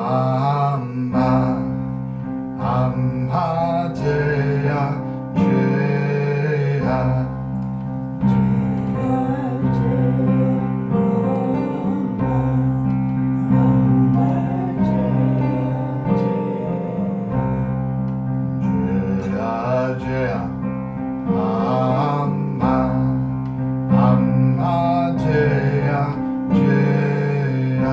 암마 암하제야 죄야 죄야 죄야 암마 암하제야 죄야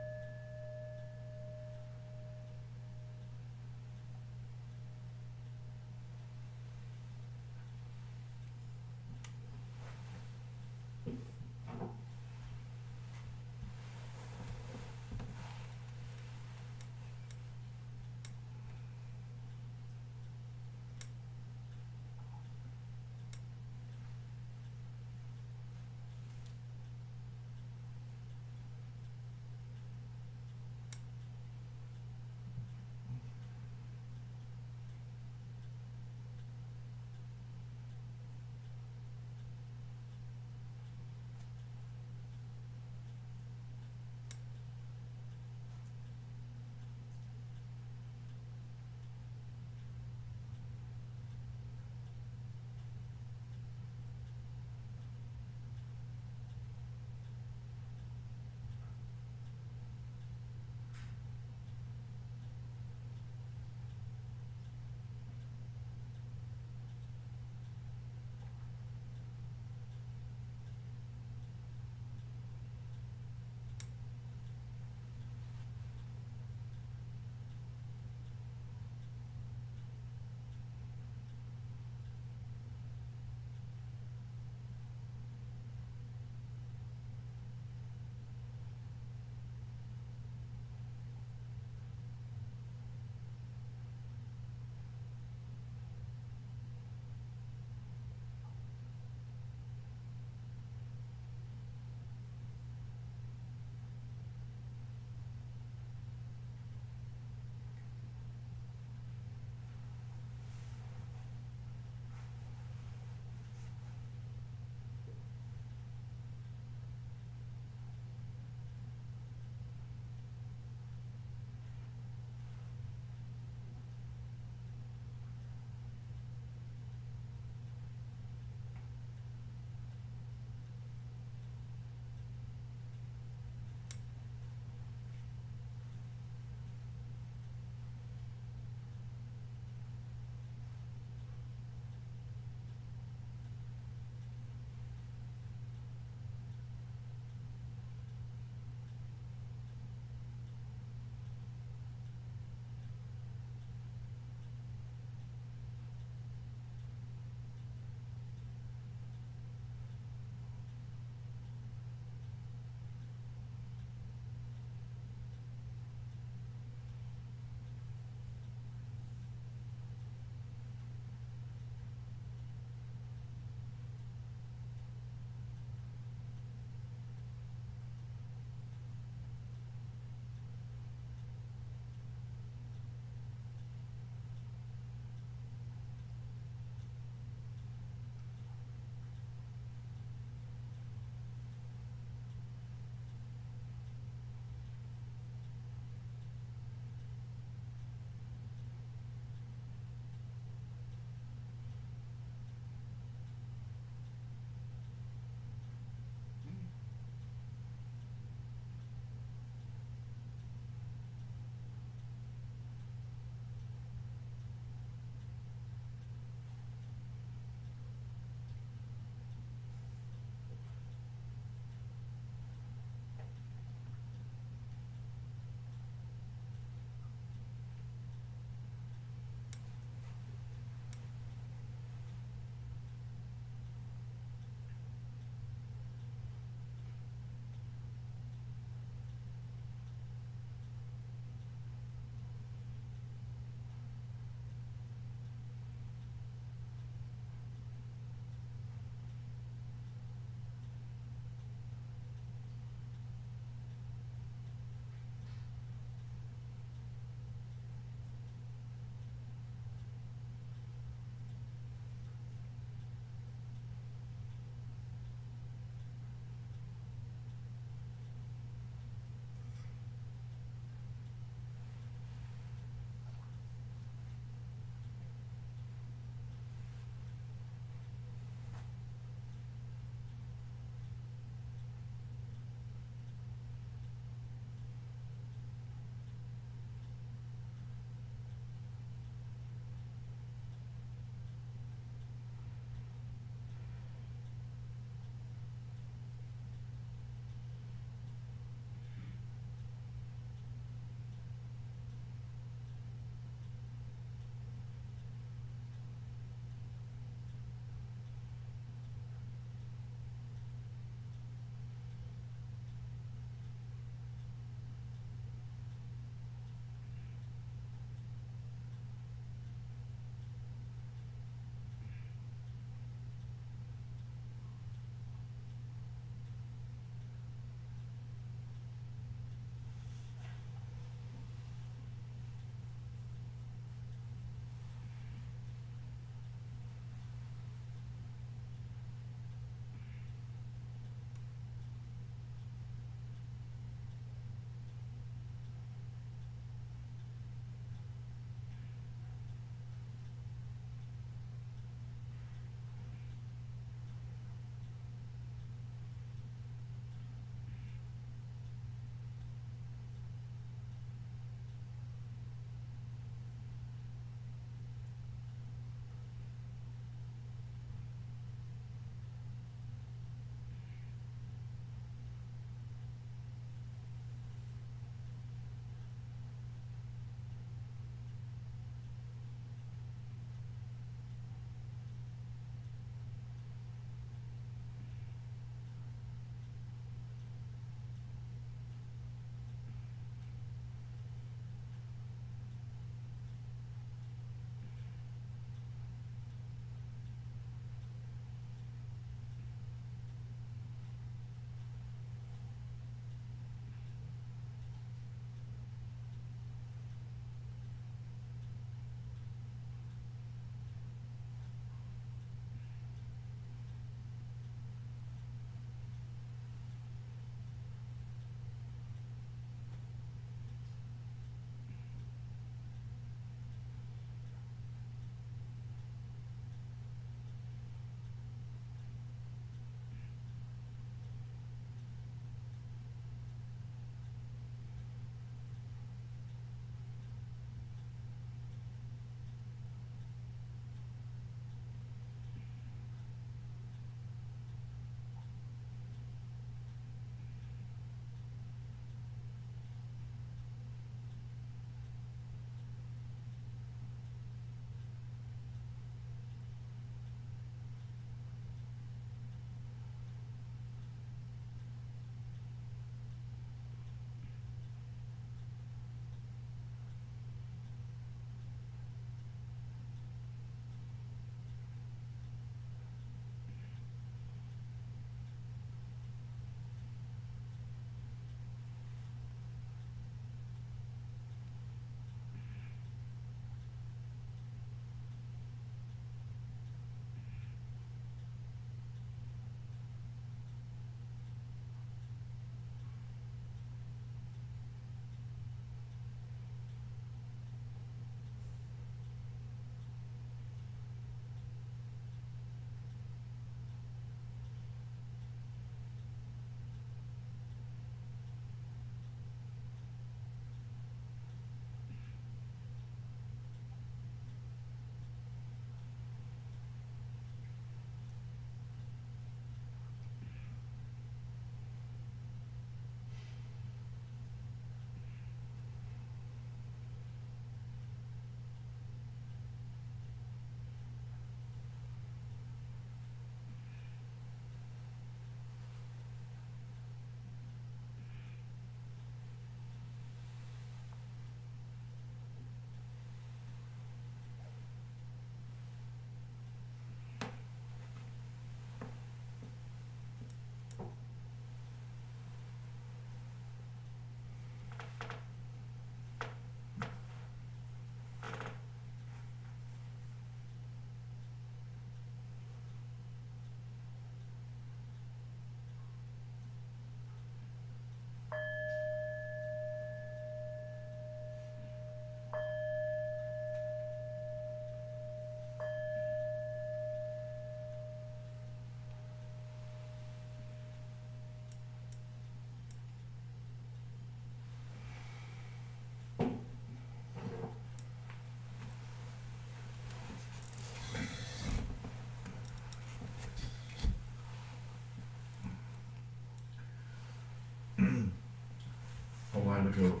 ago,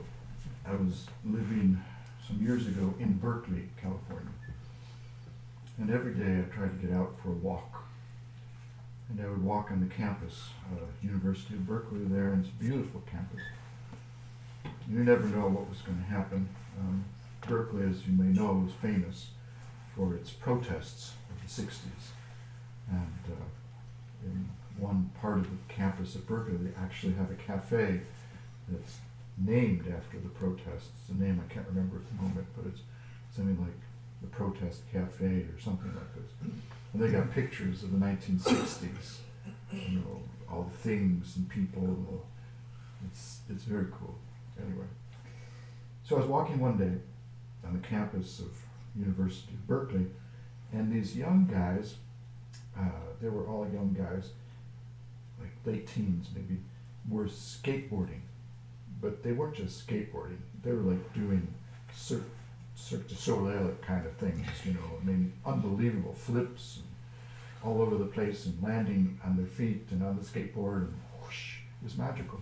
I was living some years ago in Berkeley, California. And every day I tried to get out for a walk. And I would walk on the campus, University of Berkeley there, and it's a beautiful campus. You never know what was going to happen. Berkeley, as you may know, is famous for its protests of the 60s. And in one part of the campus at Berkeley, they actually have a cafe that's named after the protests. It's a name I can't remember at the moment, but it's something like the Protest Cafe or something like this. And they got pictures of the 1960s, you know, all the things and people. It's very cool. Anyway, so I was walking one day on the campus of University of Berkeley, and these young guys, they were all young guys, like late teens maybe, were skateboarding. But they weren't just skateboarding, they were like doing Cirque du Soleil kind of things, you know, I mean, unbelievable flips and all over the place and landing on their feet and on the skateboard, and whoosh, it was magical.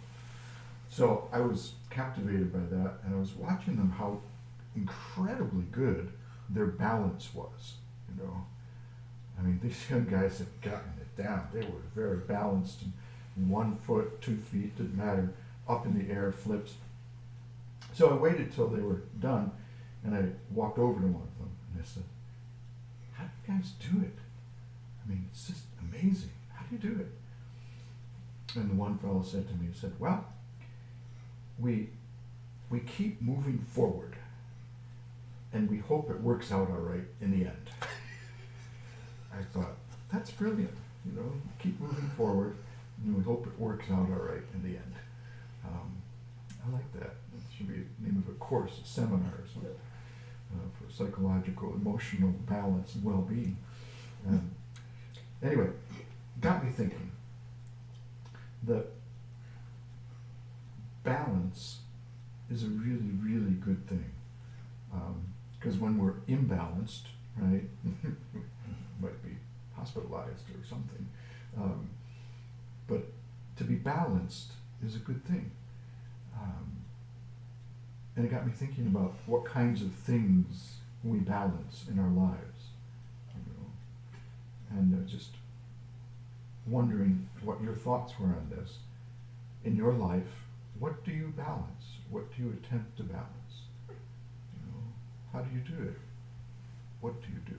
So I was captivated by that, and I was watching them how incredibly good their balance was, you know. I mean, these young guys had gotten it down. They were very balanced, and 1 foot, 2 feet, didn't matter, up in the air, flips. So I waited till they were done, and I walked over to one of them, and I said, "How do you guys do it? I mean, it's just amazing. How do you do it?" And the one fellow said to me, he said, "Well, we keep moving forward, and we hope it works out all right in the end." I thought, that's brilliant, you know, keep moving forward, and we hope it works out all right in the end. I like that. It should be the name of a course, a seminar or something, for psychological, emotional balance and well-being. Anyway, got me thinking that balance is a really, really good thing. Because when we're imbalanced, right, might be hospitalized or something. But to be balanced is a good thing. And it got me thinking about what kinds of things we balance in our lives, you know, and just wondering what your thoughts were on this. In your life, what do you balance? What do you attempt to balance? You know, how do you do it? What do you do?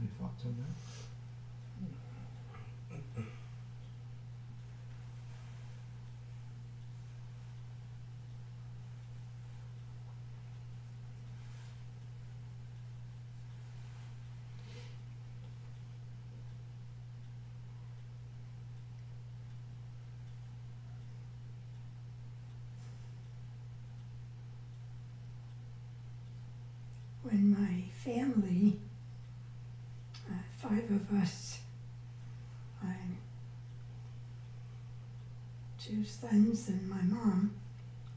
Any thoughts on that? When my family, 5 of us, 2 sons and my mom,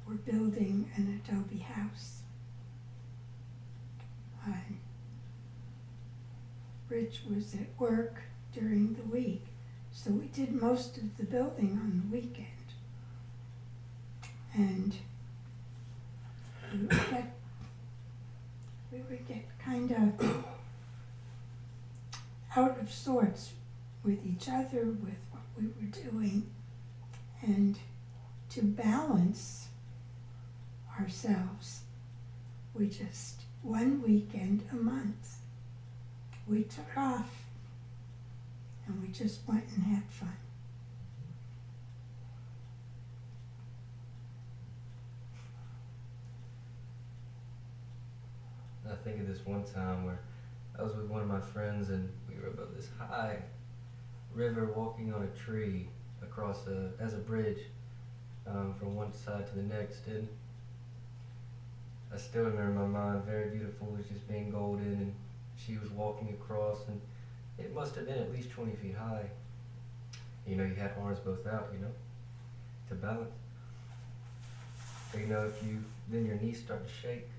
were building an adobe house. Rich was at work during the week, so we did most of the building on the weekend. And we would get kind of out of sorts with each other, with what we were doing, and to balance ourselves, we just, 1 weekend a month, we took off and we just went and had fun. I think of this one time where I was with one of my friends and we were above this high river walking on a tree across as a bridge from one side to the next, and I still remember my mind, very beautiful, was just being golden, and she was walking across, and it must have been at least 20 feet high. You know, you had arms both out, you know, to balance. But you know, then your knees start to shake,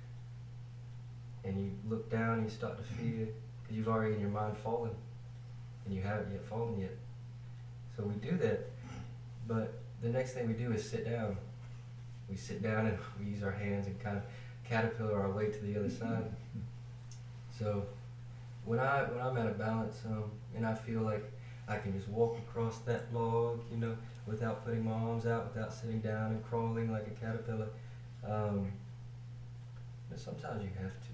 and you look down and you start to feel, because you've already in your mind fallen, and you haven't yet fallen yet. So we do that, but the next thing we do is sit down, we sit down and we use our hands and kind of caterpillar our way to the other side. So when I'm out of balance, and I feel like I can just walk across that log, you know, without putting my arms out, without sitting down and crawling like a caterpillar. But sometimes you have to.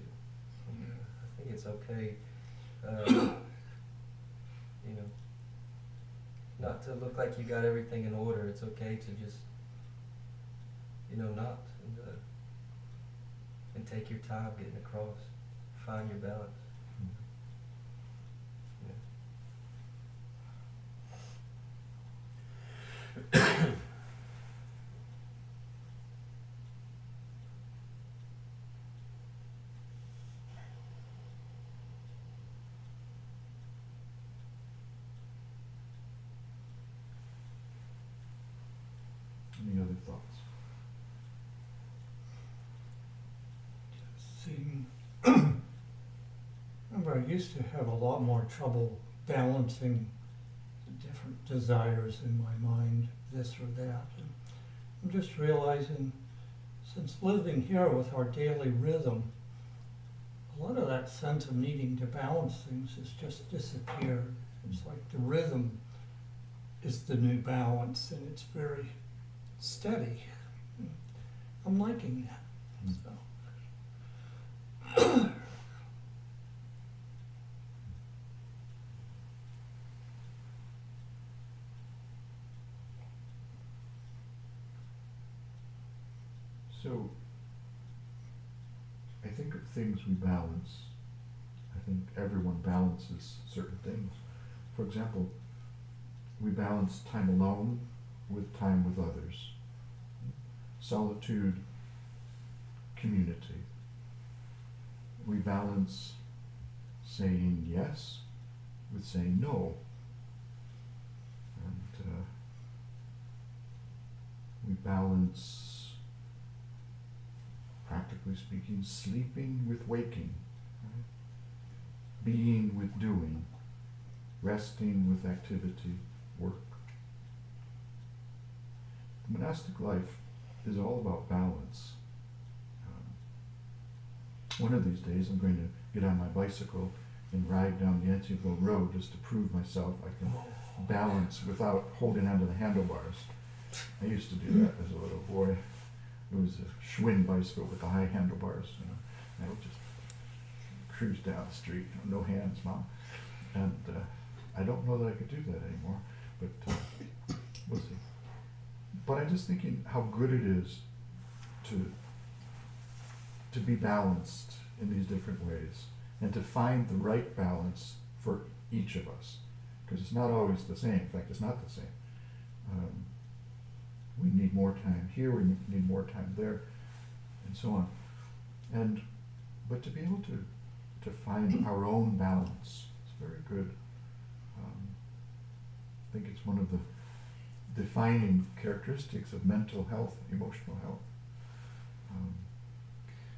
I think it's okay, you know, not to look like you got everything in order. It's okay to just, you know, not and take your time getting across, find your balance. Any other thoughts? Seeing, remember, I used to have a lot more trouble balancing the different desires in my mind, this or that. And I'm just realizing, since living here with our daily rhythm, a lot of that sense of needing to balance things has just disappeared. It's like the rhythm is the new balance, and it's very steady. I'm liking that. So. So, I think of things we balance. I think everyone balances certain things. For example, we balance time alone with time with others. Solitude, community. We balance saying yes with saying no. And we balance, practically speaking, sleeping with waking, right? Being with doing, resting with activity, work. The monastic life is all about balance. One of these days I'm going to get on my bicycle and ride down the Ensieville Road just to prove myself I can balance without holding onto the handlebars. I used to do that as a little boy. It was a Schwinn bicycle with the high handlebars, you know. I would just cruise down the street, you know, no hands, Mom. And I don't know that I could do that anymore, but we'll see. But I'm just thinking how good it is to be balanced in these different ways and to find the right balance for each of us, because it's not always the same. In fact, it's not the same. We need more time here, we need more time there, and so on. But to be able to find our own balance is very good. I think it's one of the defining characteristics of mental health, emotional health.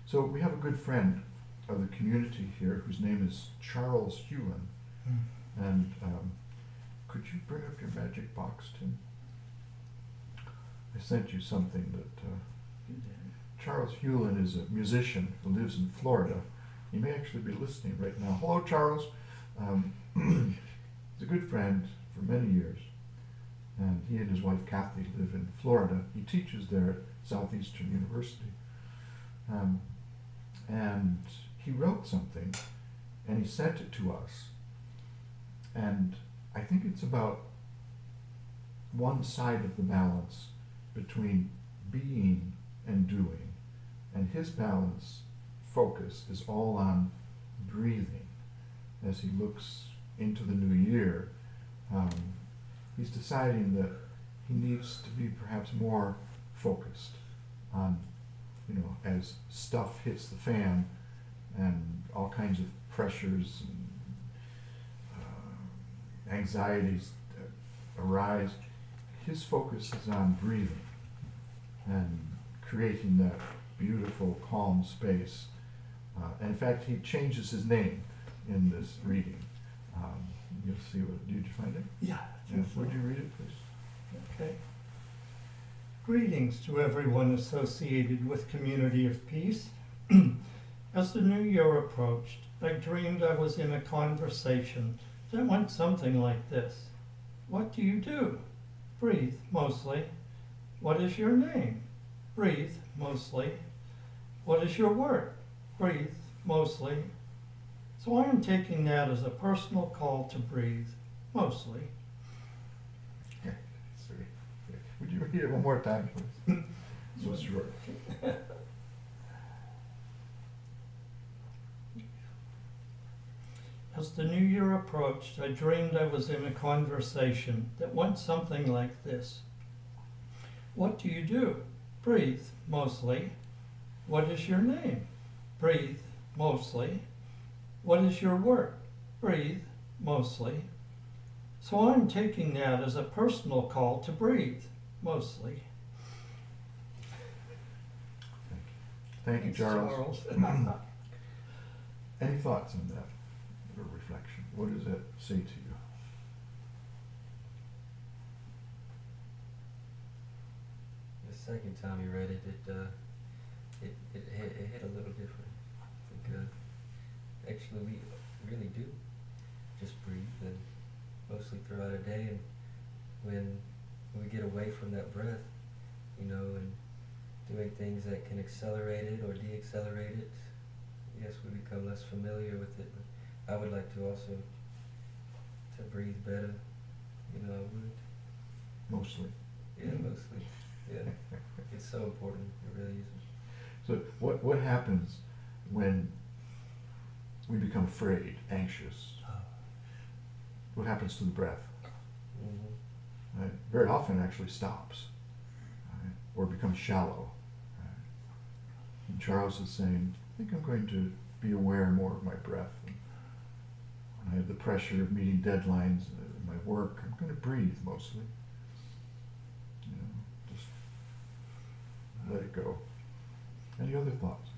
So we have a good friend of the community here whose name is Charles Hewlin. And could you bring up your magic box, Tim? I sent you something that Charles Hewlin is a musician who lives in Florida. He may actually be listening right now. Hello, Charles. He's a good friend for many years. And he and his wife Kathy live in Florida. He teaches there at Southeastern University. And he wrote something and he sent it to us. And I think it's about one side of the balance between being and doing. And his balance focus is all on breathing. As he looks into the new year, he's deciding that he needs to be perhaps more focused on, you know, as stuff hits the fan and all kinds of pressures and anxieties arise, his focus is on breathing and creating that beautiful, calm space. And in fact, he changes his name in this reading. You'll see what, did you find it? Yeah. Yes. Would you read it, please? Okay. Greetings to everyone associated with Community of Peace. As the new year approached, I dreamed I was in a conversation that went something like this. What do you do? Breathe, mostly. What is your name? Breathe, mostly. What is your work? Breathe, mostly. So I am taking that as a personal call to breathe, mostly. Sweet. Would you read it one more time, please? So short. As the new year approached, I dreamed I was in a conversation that went something like this. What do you do? Breathe, mostly. What is your name? Breathe, mostly. What is your work? Breathe, mostly. So I'm taking that as a personal call to breathe, mostly. Thank you, Thanks, Charles. Any thoughts on that or reflection? What does that say to you? The second time you read it, it hit a little different. I think actually we really do just breathe, and mostly throughout a day, and when we get away from that breath, you know, and doing things that can accelerate it or deaccelerate it, yes, we become less familiar with it. But I would like to also to breathe better, you know. I would. Mostly. Yeah, mostly. Yeah, it's so important. It really is. So what happens when we become afraid, anxious? What happens to the breath? Mm-hmm. Right? Very often it actually stops, right? Or becomes shallow. Right? And Charles is saying, I think I'm going to be aware more of my breath. And when I have the pressure of meeting deadlines in my work, I'm going to breathe mostly. You know, just let it go. Any other thoughts?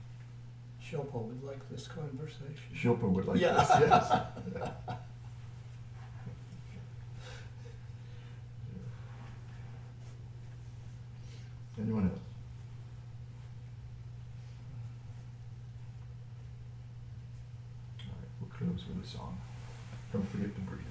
Shilpa would like this conversation. Shilpa would like Yeah. this, yes. Anyone else? All right, we'll close with a song. Don't forget to breathe.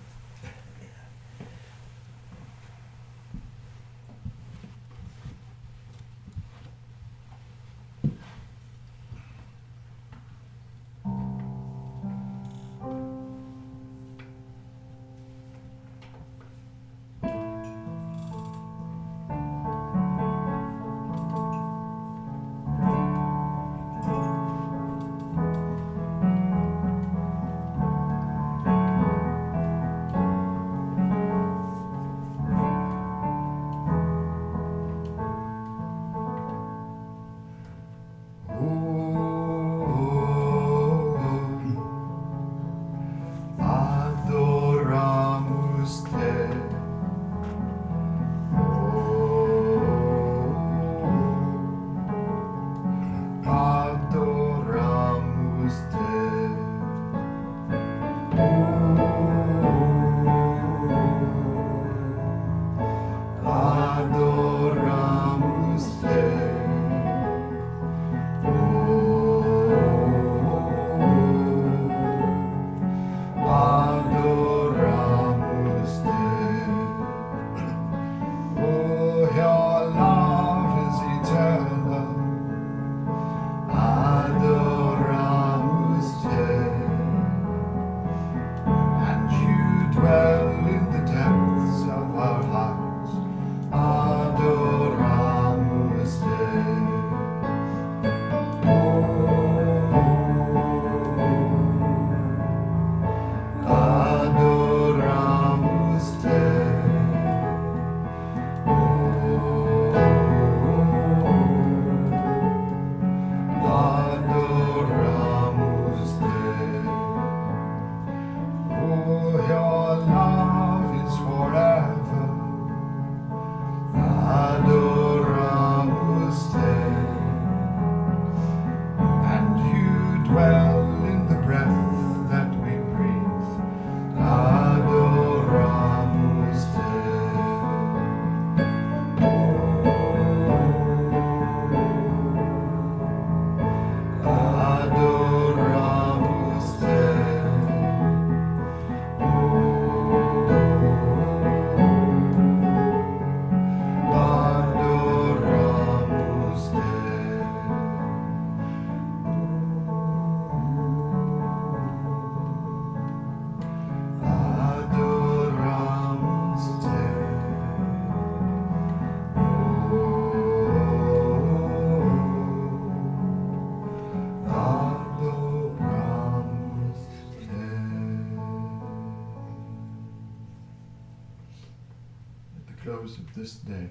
close of this day,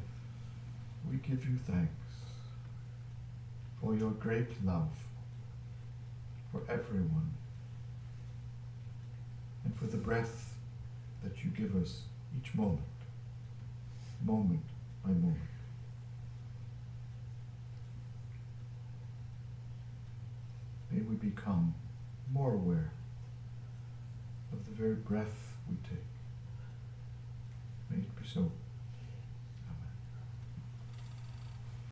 we give you thanks for your great love for everyone and for the breath that you give us each moment, moment by moment. May we become more aware of the very breath we take. May it be so.